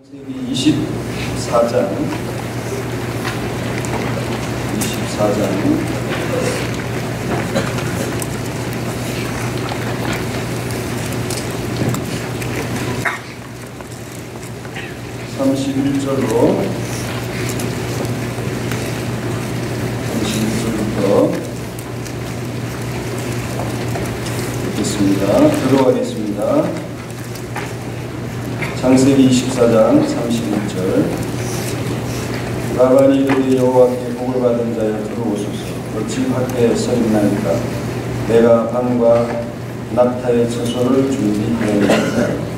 창세기 24장 31절로 31절부터 읽겠습니다. 들어가겠습니다. 창세기 24장 31절. 라반이 이르되 여호와께 복을 받은 자여 들어오소서. 어찌 밖에 서 있나이까. 내가 방과 낙타의 처소를 준비하였나이다.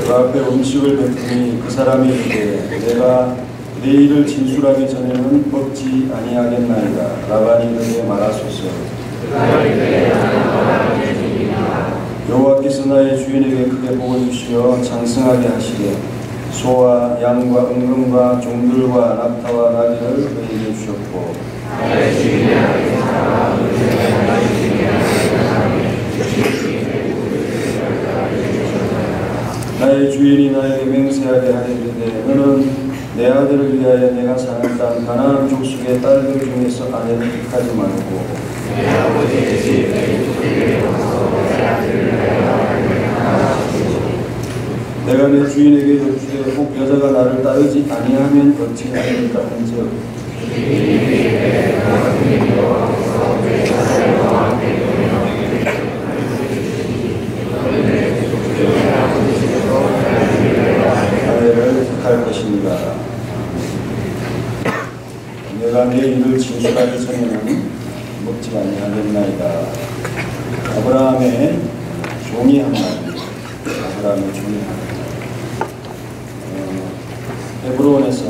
그 앞에 음식을 베푸니 그 사람이 이르되 내가 내 일을 진술하기 전에는 먹지 아니하겠나이다. 라반이 이르되 말하소서. 여호와께서 나의 주인에게 크게 복을 주시어 장성하게 하시되 소와 양과 은금과 종들과 낙타와 나귀를 그에게 주셨고 나의 주인이 나에게 맹세하게 하리되 너는 내 아들을 위하여 내가 사는 땅 가나안 족속의 딸들 중에서 아내를 택하지 말고 내 아버지의 집에 이끌게 와서 내 아들을 내가 내 주인에게 여쭈되 혹 여자가 나를 따르지 아니하면 어찌 하리까 한즉 아내를 택할 것입니다. 내가 내 일을 진술하기 전에는 먹지 아니하겠나이다. 아브라함의 종이 한 마리. 아브라함의 종이 한 마리. 헤브론에서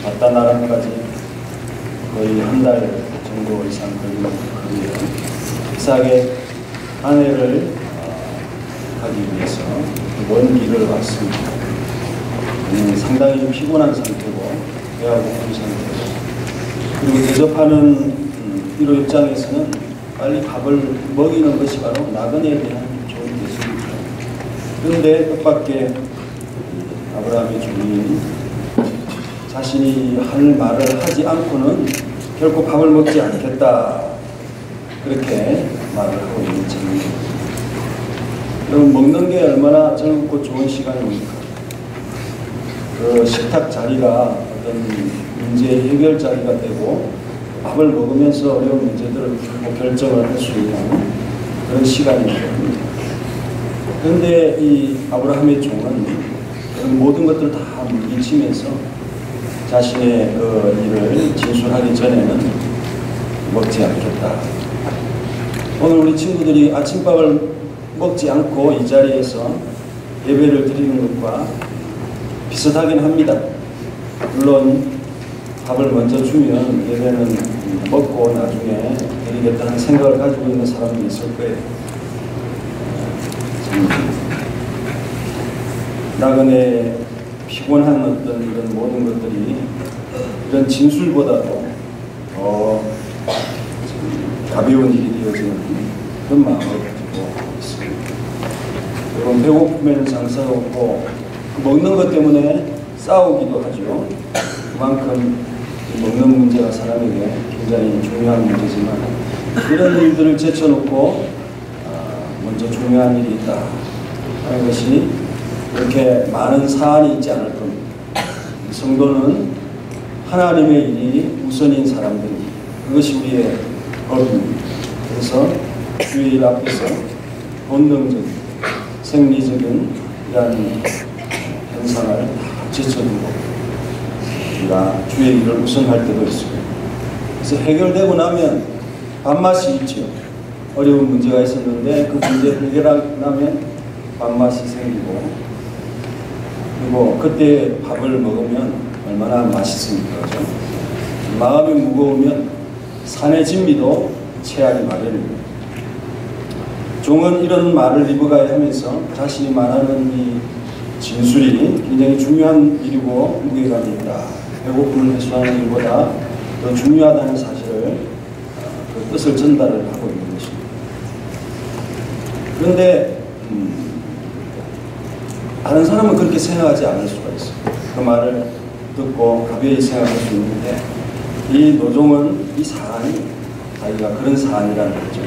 바다나람까지 거의 한 달 정도 이상 걸리는 거리에 이삭의 아내를 하기 위해서 먼 길을 왔습니다. 상당히 피곤한 상태고 배가 고픈 상태고 그리고 대접하는 이로 입장에서는 빨리 밥을 먹이는 것이 바로 나그네에 대한 좋은 대접이죠. 그런데 뜻밖의 아브라함의 주인이 자신이 할 말을 하지 않고는 결코 밥을 먹지 않겠다. 그렇게 말을 하고 있는 장면입니다. 여러분, 먹는 게 얼마나 즐겁고 좋은 시간입니까? 그 식탁 자리가 어떤 문제의 해결 자리가 되고 밥을 먹으면서 어려운 문제들을 결정을 할 수 있는 그런 시간입니다. 그런데 이 아브라함의 종은 그런 모든 것들을 다 물리치면서 자신의 그 일을 진술하기 전에는 먹지 않겠다. 오늘 우리 친구들이 아침밥을 먹지 않고 이 자리에서 예배를 드리는 것과 비슷하긴 합니다. 물론 밥을 먼저 주면 예배는 먹고 나중에 드리겠다는 생각을 가지고 있는 사람도 있을 거예요. 나그네 피곤한 어떤 이런 모든 것들이 이런 진술보다도 더 가벼운 일이 되어지는 그런 마음을 가지고 있습니다. 여러분, 배고프면 장사가 없고 먹는 것 때문에 싸우기도 하죠. 그만큼 먹는 문제가 사람에게 굉장히 중요한 문제지만 이런 일들을 제쳐놓고 먼저 중요한 일이 있다 하는 것이 그렇게 많은 사안이 있지 않을 겁니다. 성도는 하나님의 일이 우선인 사람들이 그것이 우리의 법입니다. 그래서 주의 일 앞에서 본능적인 생리적인 이러한 현상을 다 제쳐두고 우리가 주의 일을 우선할 때도 있습니다. 그래서 해결되고 나면 밥맛이 있죠. 어려운 문제가 있었는데 그 문제를 해결하고 나면 밥맛이 생기고 그리고 그때 밥을 먹으면 얼마나 맛있습니까? 그렇죠? 마음이 무거우면 산의 진미도 체하기 마련입니다. 종은 이런 말을 입어가야 하면서 자신이 말하는 이 진술이 굉장히 중요한 일이고 무게감이 있다. 배고픔을 해소하는 일보다 더 중요하다는 사실을 그 뜻을 전달을 하고 있는 것입니다. 그런데 다른 사람은 그렇게 생각하지 않을 수가 있어요. 그 말을 듣고 가벼이 생각할 수 있는데 이 노종은 이 사안이 자기가 그런 사안이라는 거죠.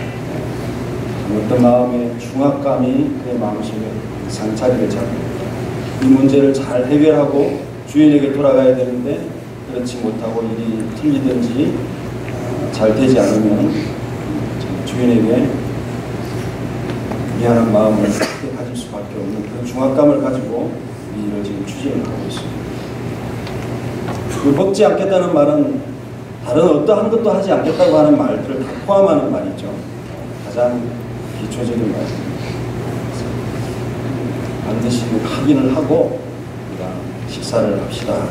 어떤 마음의 중압감이 그의 마음속에 상자리를 잡고 이 문제를 잘 해결하고 주인에게 돌아가야 되는데 그렇지 못하고 일이 틀리든지 잘 되지 않으면 주인에게 미안한 마음을 크게 가질 수밖에 없는 그런 중압감을 가지고 이 일을 지금 추진을 하고 있습니다. 먹지 않겠다는 말은 다른 어떠한 것도 하지 않겠다고 하는 말들을 다 포함하는 말이죠. 가장 기초적인 말입니다. 반드시 확인을 하고 우리가 식사를 합시다.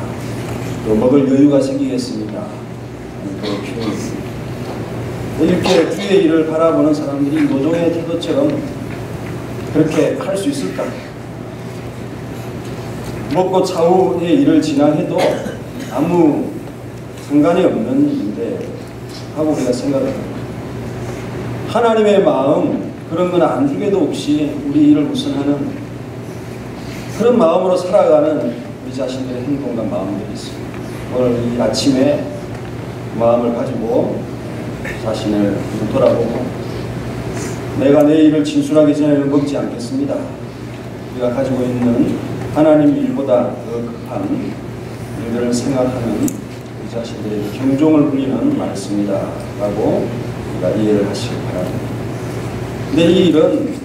또 먹을 여유가 생기겠습니다. 또 필요합니다. 이렇게 주의 일을 바라보는 사람들이 노종의 태도처럼 그렇게 할 수 있을까? 먹고 차후의 일을 진행해도 아무 상관이 없는 일인데 하고 우리가 생각을 합니다. 하나님의 마음 그런 건 안중에도 없이 우리 일을 우선하는 그런 마음으로 살아가는 우리 자신들의 행동과 마음들이 있습니다. 오늘 이 아침에 마음을 가지고 자신을 돌아보고 내가 내 일을 진술하기 전에는 먹지 않겠습니다. 우리가 가지고 있는 하나님 일보다 더 급한 일들을 생각하는 우리 자신들의 경종을 울리는 말씀이다 라고 우리가 이해를 하시기 바랍니다. 근데 이 일은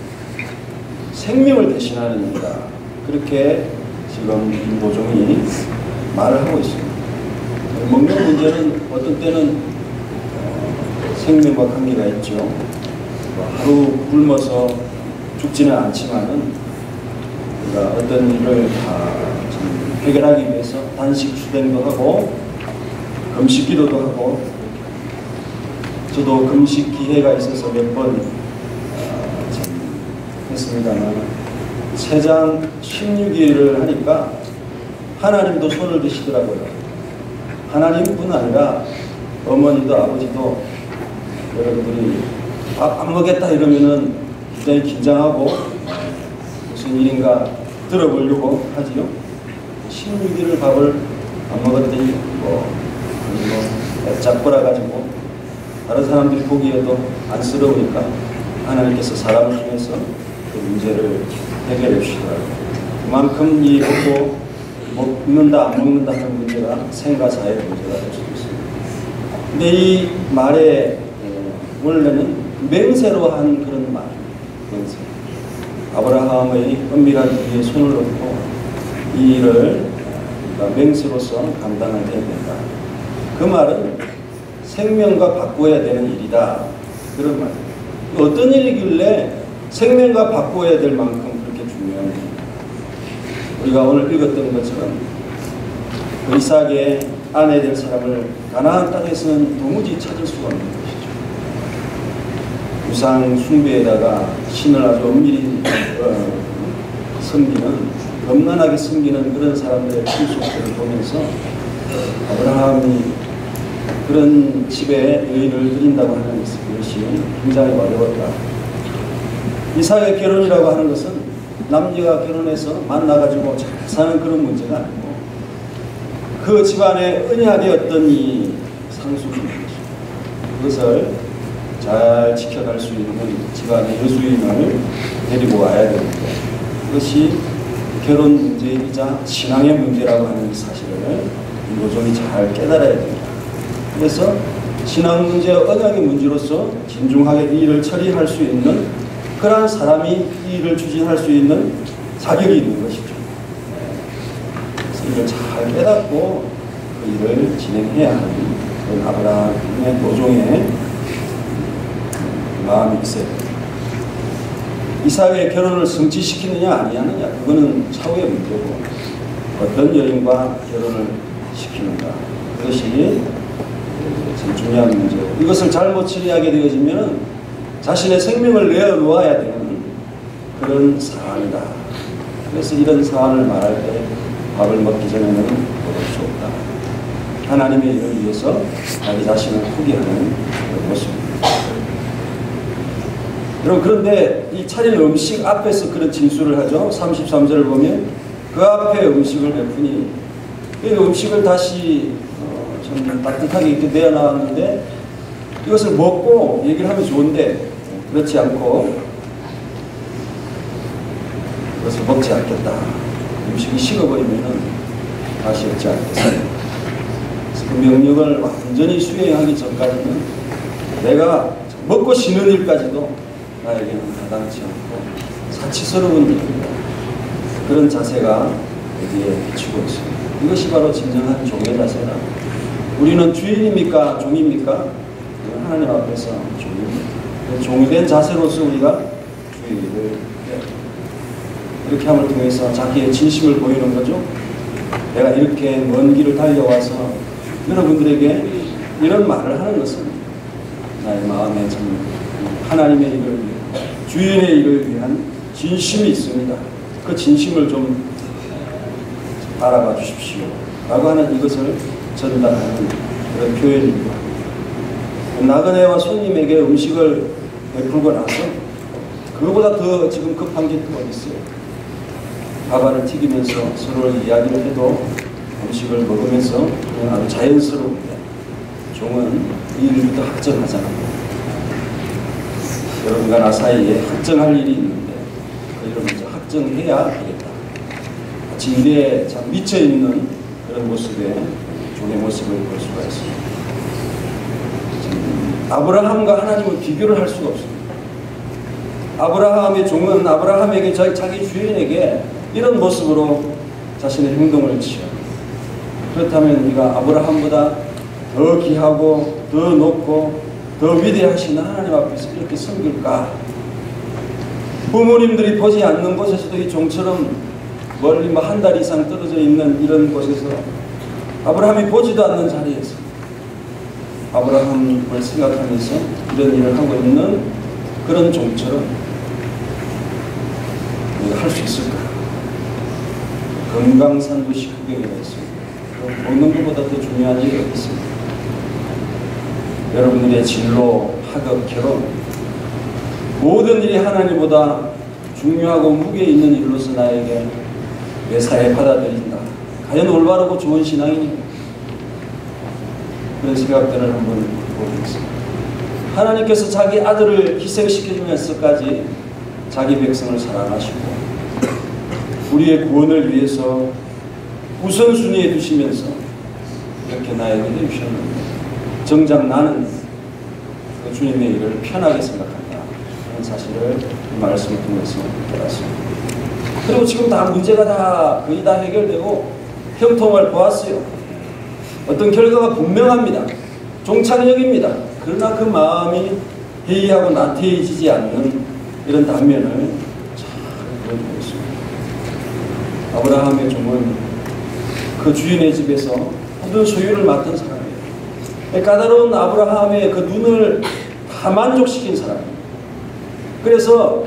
생명을 대신하는 일이다. 그렇게 지금 이 노종이 말을 하고 있습니다. 먹는 문제는 어떤 때는 생명과 관계가 있죠. 하루 굶어서 죽지는 않지만은 우리가 어떤 일을 다 해결하기 위해서 단식 수행도 하고 금식 기도도 하고 저도 금식 기회가 있어서 몇 번 했습니다만 세장 16일을 하니까 하나님도 손을 드시더라고요. 하나님뿐 아니라 어머니도 아버지도 여러분들이 밥 안 먹겠다 이러면은 굉장히 긴장하고 무슨 일인가 들어보려고 하지요. 16일을 밥을 안 먹었더니 짝 골아가지고 다른 사람들이 보기에도 안쓰러우니까 하나님께서 사람을 통해서 그 문제를 해결해 주시더라고요. 그만큼 이 먹는다 안 먹는다 하는 문제가 생과 사의 문제가 될 수도 있습니다. 근데 이 말의 원래는 맹세로 한 그런 말, 맹세. 아브라함의 은밀한 위에 손을 놓고 이 일을 맹세로서 감당을 해야 된다. 그 말은 생명과 바꾸어야 되는 일이다. 그런 말. 어떤 일이길래 생명과 바꾸어야 될 만큼 그렇게 중요한 일입니다. 우리가 오늘 읽었던 것처럼 그 이삭의 아내 될 사람을 가나안 땅에서는 도무지 찾을 수가 없는 것이죠. 우상 숭배에다가 신을 아주 엄밀히 섬기는, 엄난하게 섬기는 그런 사람들의 풍속들을 보면서 아브라함이 그런 집에 여인을 드린다고 하는 것이 굉장히 어려웠다. 이삭의 결혼이라고 하는 것은 남녀가 결혼해서 만나가지고 잘 사는 그런 문제가 아니고 그 집안의 언약의 어떤 이 상속인 것이죠. 그것을 잘 지켜갈 수 있는 집안의 여수인을 데리고 와야 되는데 그것이 결혼 문제이자 신앙의 문제라고 하는 사실을 노종이 잘 깨달아야 됩니다. 그래서 신앙 문제, 언약의 문제로서 진중하게 이 일을 처리할 수 있는 그러한 사람이 이 일을 추진할 수 있는 자격이 있는 것이죠. 그래서 이걸 잘 깨닫고 그 일을 진행해야 하는 그런 아브라함의 노종의 마음이 있어요. 이삭의 결혼을 성취시키느냐 아니하느냐 그거는 차후의 문제고 어떤 여인과 결혼을 시키는가 그것이 참 중요한 문제고 이것을 잘못 처리하게 되어지면 자신의 생명을 내어놓아야 되는 그런 사안이다. 그래서 이런 사안을 말할 때 밥을 먹기 전에는 먹을 수 없다. 하나님의 일을 위해서 자기 자신을 포기하는 그런 모습입니다. 여러분, 그런데 이 차린 음식 앞에서 그런 진술을 하죠. 33절을 보면 그 앞에 음식을 베푸니, 이 음식을 다시 좀 따뜻하게 이렇게 내어놨는데 이것을 먹고 얘기를 하면 좋은데 그렇지 않고 그것을 먹지 않겠다. 음식이 식어버리면 다시 먹지 않겠다. 그 명령을 완전히 수행하기 전까지는 내가 먹고 쉬는 일까지도 나에게는 마땅치 않고 사치스러운 일입니다. 그런 자세가 여기에 비추고 있습니다. 이것이 바로 진정한 종의 자세다. 우리는 주인입니까? 종입니까? 하나님 앞에서 종입니다. 종이 된 자세로서 우리가 주의를 이렇게 함을 통해서 자기의 진심을 보이는 거죠. 내가 이렇게 먼 길을 달려와서 여러분들에게 이런 말을 하는 것은 나의 마음에 참 하나님의 일을 위해, 주인의 일을 위한 진심이 있습니다. 그 진심을 좀 알아봐 주십시오 라고 하는 이것을 전달하는 그런 표현입니다. 나그네와 손님에게 음식을 베풀고 나서 그거보다 더 지금 급한 게 또 어디 있어요? 밥알을 튀기면서 서로 이야기를 해도 음식을 먹으면서 그냥 아주 자연스러운데 종은 이 일부터 확정하잖아요. 여러분과 나 사이에 확정할 일이 있는데 그 일을 먼저 확정해야 되겠다. 마치 일에 참 미쳐있는 그런 모습의 종의 모습을 볼 수가 있습니다. 아브라함과 하나님은 비교를 할 수가 없습니다. 아브라함의 종은 아브라함에게 자기 주인에게 이런 모습으로 자신의 행동을 취합니다. 그렇다면 우리가 아브라함보다 더 귀하고 더 높고 더 위대하신 하나님 앞에서 이렇게 섬길까? 부모님들이 보지 않는 곳에서도 이 종처럼 멀리 한 달 이상 떨어져 있는 이런 곳에서 아브라함이 보지도 않는 자리에서 아브라함을 생각하면서 이런 일을 하고 있는 그런 종처럼 우리가 할 수 있을까? 금강산도 식후경이가 있습니다. 먹는 것보다 더 중요한 일이 어디 있습니까? 여러분들의 진로, 학업, 결혼 모든 일이 하나님보다 중요하고 무게 있는 일로서 나에게 매사에 받아들인다. 과연 올바르고 좋은 신앙이니? 그런 생각들을 한번 해보겠습니다. 하나님께서 자기 아들을 희생시켜주면서까지 자기 백성을 사랑하시고 우리의 구원을 위해서 우선순위에 두시면서 이렇게 나에게 해주셨는데 정작 나는 그 주님의 일을 편하게 생각한다 하는 사실을 이 말씀을 통해서 깨닫습니다. 그리고 지금 다 문제가 다 거의 다 해결되고 형통을 보았어요. 어떤 결과가 분명합니다. 종착역입니다. 그러나 그 마음이 해이하고 나태해지지 않는 이런 단면을 잘 보여주고 있습니다. 아브라함의 종은 그 주인의 집에서 모든 소유를 맡은 사람이에요. 까다로운 아브라함의 그 눈을 다 만족시킨 사람이에요. 그래서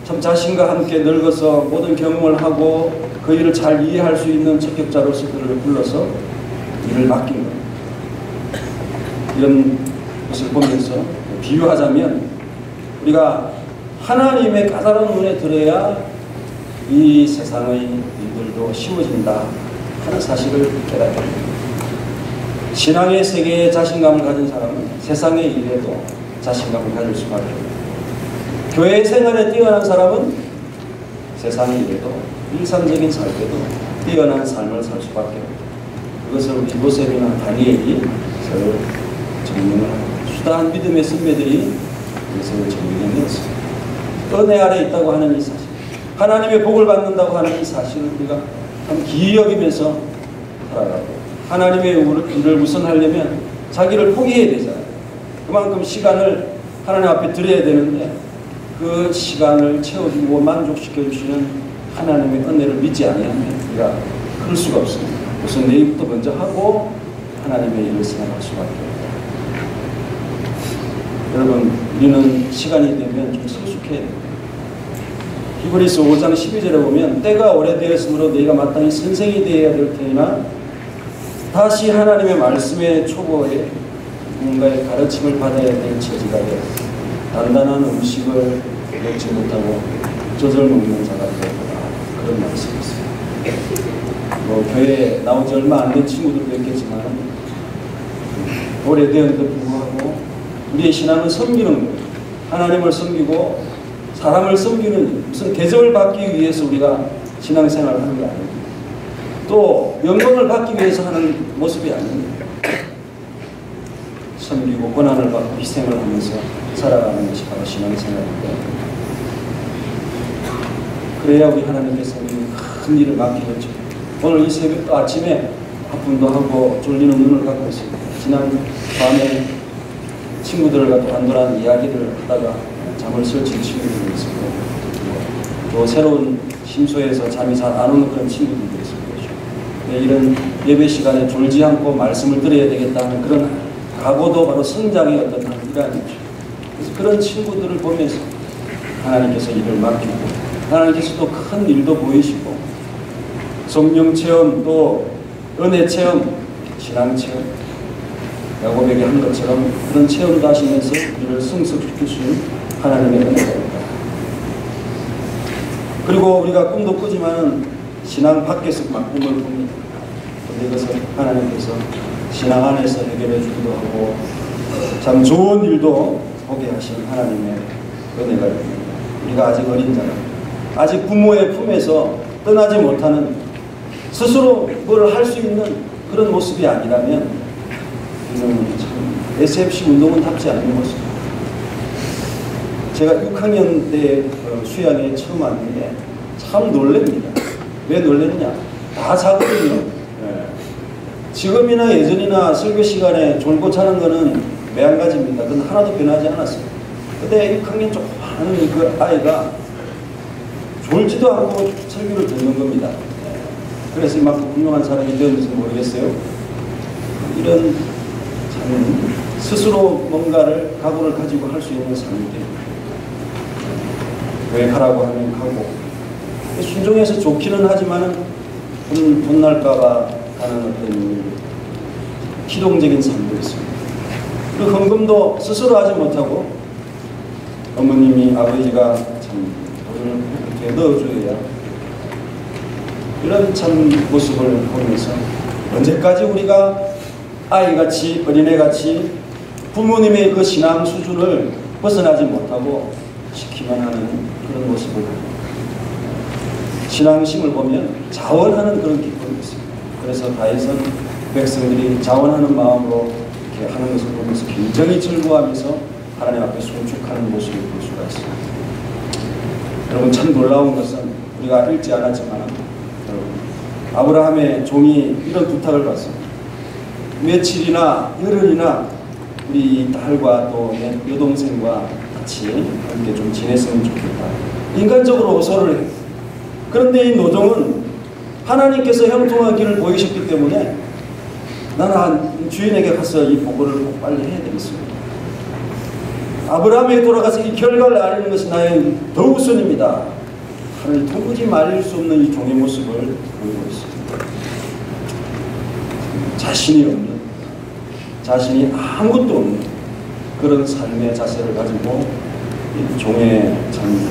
참 자신과 함께 늙어서 모든 경험을 하고 그 일을 잘 이해할 수 있는 척격자로서 그를 불러서 일을 맡긴 겁니다. 이런 것을 보면서 비유하자면 우리가 하나님의 까다로운 눈에 들어야 이 세상의 일들도 쉬워진다 하는 사실을 깨닫게 됩니다. 신앙의 세계에 자신감을 가진 사람은 세상의 일에도 자신감을 가질 수밖에 없습니다. 교회 생활에 뛰어난 사람은 세상의 일에도 일상적인 삶에도 뛰어난 삶을 살 수밖에 없습니다. 그것을 우리 요셉이나 다니엘이 정리를 하고 수다한 믿음의 선배들이 그것을 정리해냈습니다. 은혜 아래 있다고 하는 이 사실, 하나님의 복을 받는다고 하는 이 사실을 우리가 참 기이 여기면서 살아가고 하나님의 일을 우선하려면 자기를 포기해야 되잖아요. 그만큼 시간을 하나님 앞에 드려야 되는데 그 시간을 채워주고 만족시켜주시는 하나님의 은혜를 믿지 않으면 우리가 그럴 수가 없습니다. 우선 내 일부터 먼저 하고 하나님의 일을 생각할 수밖에 없다. 여러분, 우리는 시간이 되면 좀 성숙해야 됩니다. 히브리서 5장 12절에 보면 때가 오래되었으므로 너희가 마땅히 선생이 되어야 될 테니나 다시 하나님의 말씀의 초보에 누군가의 가르침을 받아야 될 처지가 되어 단단한 음식을 먹지 못하고 젖을 먹는 자가 되었구나, 그런 말씀이었어요. 교회에 나온 지 얼마 안 된 친구들도 있겠지만 오래되었는데도 불구하고 우리의 신앙은 섬기는 거예요. 하나님을 섬기고 사람을 섬기는, 무슨 계정을 받기 위해서 우리가 신앙생활을 하는 게 아닙니다. 또 영광을 받기 위해서 하는 모습이 아닙니다. 섬기고 고난을 받고 희생을 하면서 살아가는 것이 바로 신앙생활인데, 그래야 우리 하나님께서 큰 일을 맡기겠죠. 오늘 이 새벽 아침에 아픔도 하고 졸리는 눈을 갖고 있습니다. 지난 밤에 친구들과 단돌한 이야기를 하다가 잠을 설친 친구들도 있었고, 또 새로운 심소에서 잠이 잘 안 오는 그런 친구들도 있을 것이고, 이런 예배 시간에 졸지 않고 말씀을 들어야 되겠다는 그런 각오도 바로 성장의 어떤 일환이죠. 그래서 그런 친구들을 보면서 하나님께서 일을 맡기고, 하나님께서 또 큰 일도 보이시고, 성령 체험, 또 은혜 체험, 신앙 체험, 야곱에게 한 것처럼 그런 체험도 하시면서 우리를 승석시킬 수 있는 하나님의 은혜가 있다. 그리고 우리가 꿈도 꾸지만 신앙 밖에서 꿈을 꿉니다. 그런데 이것을 하나님께서 신앙 안에서 해결해 주기도 하고 참 좋은 일도 보게 하신 하나님의 은혜가 있습니다. 우리가 아직 어린 자라, 아직 부모의 품에서 떠나지 못하는, 스스로 뭘 할 수 있는 그런 모습이 아니라면 이는 참 SFC 운동은 답지 않는 모습입니다. 제가 6학년 때 수양에 처음 왔는데 참 놀랍니다. 왜 놀랐냐? 다 자거든요. 네. 지금이나 예전이나 설교 시간에 졸고 자는 거는 매한가지입니다. 그건 하나도 변하지 않았어요. 근데 6학년 조그마한 그 아이가 졸지도 않고 설교를 듣는 겁니다. 네. 그래서 이만큼 훌륭한 사람이 되었는지 모르겠어요. 이런 참 스스로 뭔가를 각오를 가지고 할 수 있는 삶인데, 왜 가라고 하면 가고, 순종해서 좋기는 하지만은 돈 날까봐 가는 어떤 기동적인 삶도 있습니다. 그 헌금도 스스로 하지 못하고 어머님이, 아버지가 참 돈을 그렇게 넣어줘야, 이런 참 모습을 보면서 언제까지 우리가 아이같이, 어린애같이 부모님의 그 신앙 수준을 벗어나지 못하고 시키만 하는 그런 모습을, 신앙심을 보면 자원하는 그런 기쁨이 있습니다. 그래서 다윗은 백성들이 자원하는 마음으로 이렇게 하는 것을 보면서 굉장히 즐거워하면서 하나님 앞에 송축하는 모습을 볼 수가 있습니다. 여러분, 참 놀라운 것은 우리가 읽지 않았지만, 여러분, 아브라함의 종이 이런 부탁을 받습니다. 며칠이나 열흘이나 우리 딸과 또 여동생과 같이 함께 좀 지냈으면 좋겠다. 인간적으로 호소를 해요. 그런데 이 노종은 하나님께서 형통한 길을 보이셨기 때문에 나는 주인에게 가서 이 보고를 꼭 빨리 해야 되겠습니다. 아브라함에게 돌아가서 이 결과를 알리는 것이 나의 더 우선입니다. 하늘 도무지 말릴 수 없는 이 종의 모습을 보이고 있습니다. 자신이 없는, 자신이 아무것도 없는 그런 삶의 자세를 가지고 이 종의 참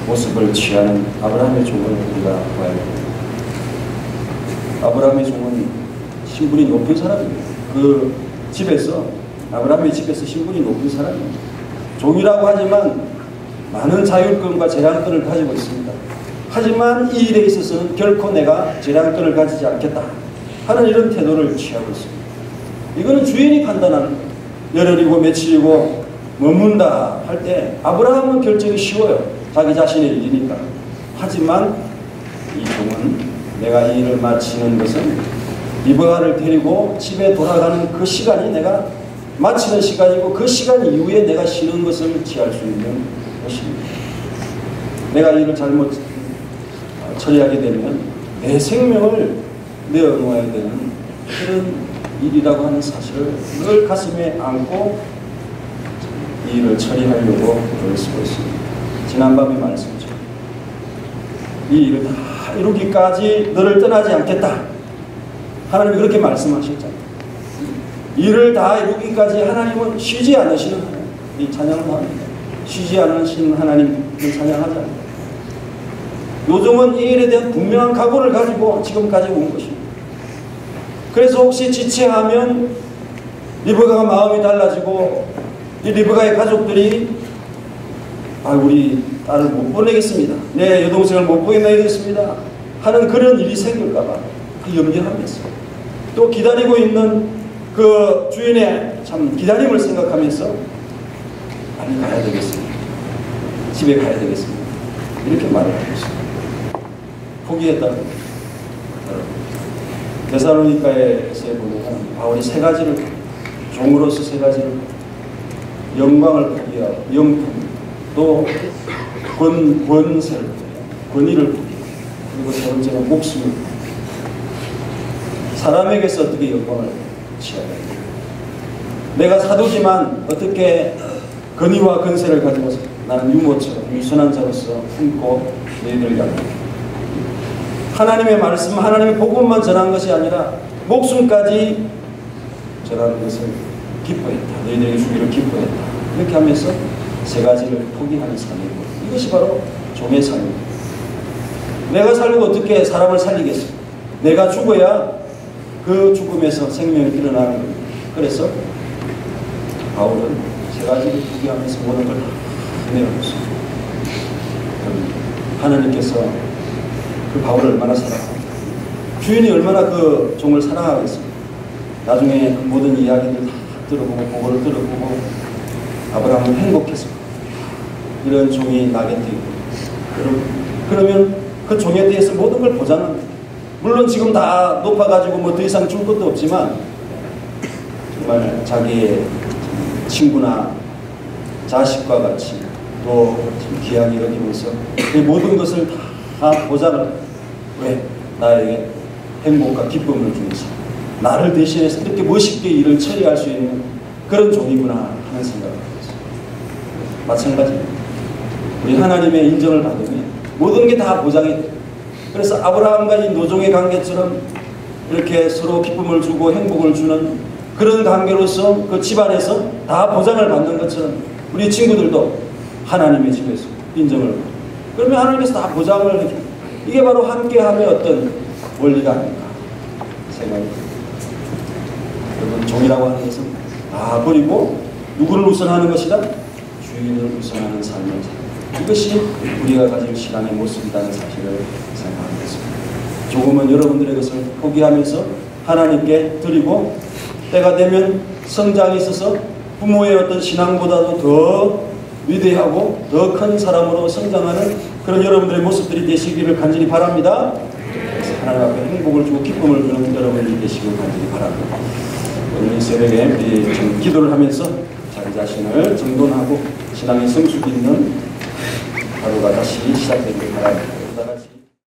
모습을 취하는 아브라함의 종을 우리가 봐야 됩니다. 아브라함의 종은 신분이 높은 사람입니다. 그 집에서, 아브라함의 집에서 신분이 높은 사람입니다. 종이라고 하지만 많은 자율권과 재량권을 가지고 있습니다. 하지만 이 일에 있어서는 결코 내가 재량권을 가지지 않겠다 하는 이런 태도를 취하고 있습니다. 이거는 주인이 판단하는 거예요. 열흘이고 며칠이고 머문다 할 때 아브라함은 결정이 쉬워요. 자기 자신의 일이니까. 하지만 이 종은 내가 이 일을 마치는 것은 리브가를 데리고 집에 돌아가는 그 시간이 내가 마치는 시간이고, 그 시간 이후에 내가 쉬는 것을 취할 수 있는 것입니다. 내가 이 일을 잘못 처리하게 되면 내 생명을 내어놓아야 되는 그런 일이라고 하는 사실을 늘 가슴에 안고 이 일을 처리하려고 애쓰고 있습니다. 지난밤의 말씀이죠. 이 일을 다 이루기까지 너를 떠나지 않겠다. 하나님이 그렇게 말씀하셨잖아요. 일을 다 이루기까지 하나님은 쉬지 않으시는 하나님. 이 찬양을 합니다. 쉬지 않으시는 하나님을 찬양하잖아요. 요즘은 이 일에 대한 분명한 각오를 가지고 지금까지 온 것입니다. 그래서 혹시 지체하면 리브가가 마음이 달라지고 이 리브가의 가족들이 우리 딸을 못 보내겠습니다. 내 여동생을 못 보내겠습니다. 하는 그런 일이 생길까봐 그 염려하면서 또 기다리고 있는 그 주인의 참 기다림을 생각하면서 빨리 가야 되겠습니다. 집에 가야 되겠습니다. 이렇게 말을 하고 있습니다. 포기했다고. 데살로니가에서 보면 바울이 세 가지를 종으로서 세 가지를 영광을 포기하고 영품 또 권세를 권위를 포기하고 그리고 세 번째가 목숨을 사람에게서 어떻게 영광을 취하야 됩니까? 내가 사도지만 어떻게 권위와 권세를 가지고서 나는 유모처럼 유순한 자로서 품고 너희들에게 합니다. 하나님의 말씀, 하나님의 복음만 전한 것이 아니라 목숨까지 전하는 것을 기뻐했다. 너희들에게 주기를 기뻐했다. 이렇게 하면서 세 가지를 포기하는 삶이고 이것이 바로 종의 삶입니다. 내가 살고 어떻게 사람을 살리겠습니까? 내가 죽어야 그 죽음에서 생명이 일어나는 겁니다. 그래서 바울은 세 가지를 포기하면서 모든 걸 다 내어놓습니다. 하나님께서 그 바울을 얼마나 사랑합니까? 주인이 얼마나 그 종을 사랑하겠습니까? 나중에 그 모든 이야기를 다 들어보고 보고를 들어보고 아브라함은 행복했습니다. 이런 종이 나게 되고 그러면 그 종에 대해서 모든 걸 보장합니다. 물론 지금 다 높아가지고 뭐 더 이상 줄 것도 없지만 정말 자기의 친구나 자식과 같이 또 귀하게 여기면서 그 모든 것을 다 보장을 왜? 나에게 행복과 기쁨을 주면서 나를 대신해서 이렇게 멋있게 일을 처리할 수 있는 그런 종이구나 하는 생각을 했어요. 마찬가지입니다. 우리 하나님의 인정을 받으면 모든 게 다 보장이 돼요. 그래서 아브라함과 이 노종의 관계처럼 이렇게 서로 기쁨을 주고 행복을 주는 그런 관계로서 그 집안에서 다 보장을 받는 것처럼 우리 친구들도 하나님의 집에서 인정을 받고 그러면 하나님께서 다 보장을 해줍니다. 이게 바로 함께함의 어떤 원리가 아닌가 생각이 듭니다. 여러분 종이라고 하는 것은 다 버리고 누구를 우선하는 것이다? 주인을 우선하는 삶을 살. 이것이 우리가 가진 신앙의 모습이라는 사실을 생각하겠습니다. 조금은 여러분들의 것을 포기하면서 하나님께 드리고 때가 되면 성장에 있어서 부모의 어떤 신앙보다도 더 위대하고 더 큰 사람으로 성장하는 그런 여러분들의 모습들이 되시기를 간절히 바랍니다. 그래서 하나님 앞에 행복을 주고 기쁨을 주는 여러분들이 되시길 간절히 바랍니다. 오늘 이 새벽에 우리 좀 기도를 하면서 자기 자신을 정돈하고 신앙의 성숙이 있는 하루가 다시 시작되길 바랍니다.